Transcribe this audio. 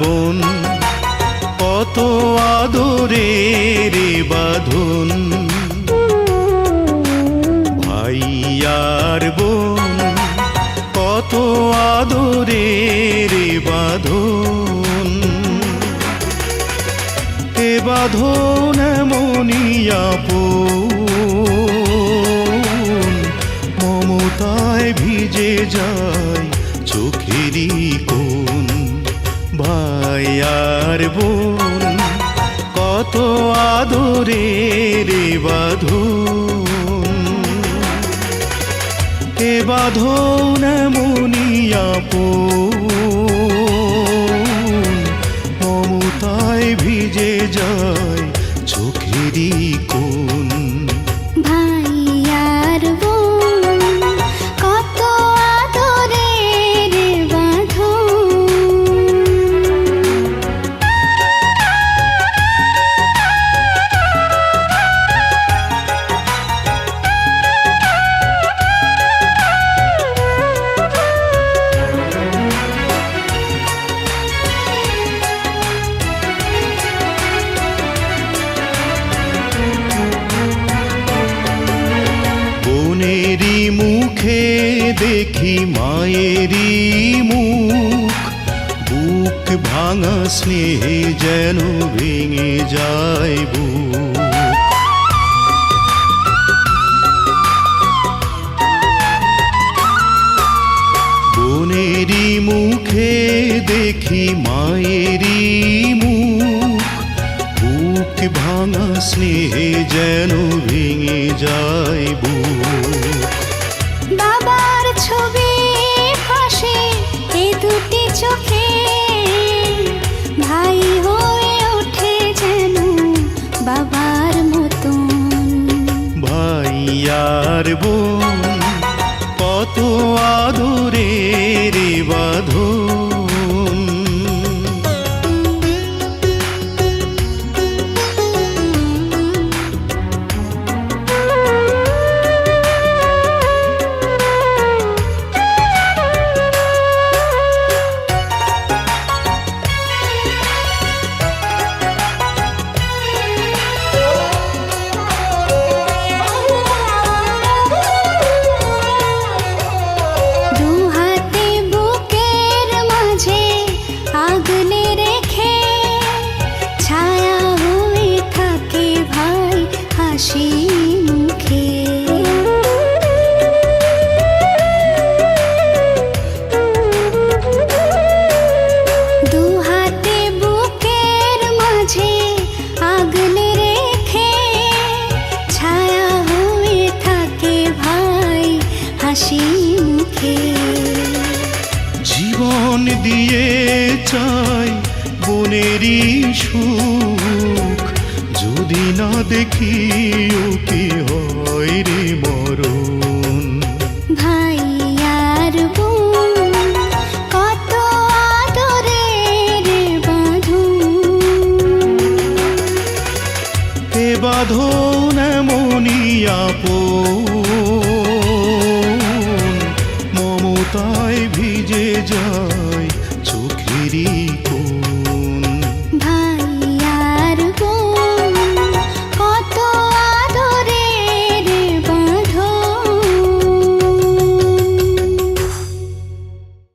বোন কত আদরের বাঁধন, ভাই আর বোন কত আদরের বাঁধন। এ বাঁধন এমনই আপন, মমতায় ভিজে যায় চোখেরই কোণ। ভাই আর বোন কত আদরের বাঁধন, এ বাঁধন এমনই আপন, মমতায় ভিজে যায় চোখেরই কোণ। ভাই আর বোন কত আদরের বাঁধন। বোনেরই মুখে দেখি মায়েরই মুখ, বুক ভাঙা স্নেহে যেন ভেঙে যায় বুক। বোনেরই মুখে দেখি মায়েরই মুখ, বুক ভাঙা স্নেহে যেন ভেঙে যায় বুক। বাবার ছবি হাসে এ দুটি চোখে, ভাই হয়ে ওঠে যেন বাবার মতন। ভাই আর বোন কত আদরের বাঁধন। হাসি মুখে দু হাতে বুকের মাঝে আগলে রেখে, ছায়া হয়ে থাকে ভাই হাসি মুখে। জীবন দিয়ে চাই বোনেরই সুখ, যদি না দেখি ও কি হয় রে মরণ। ভাই আর বোন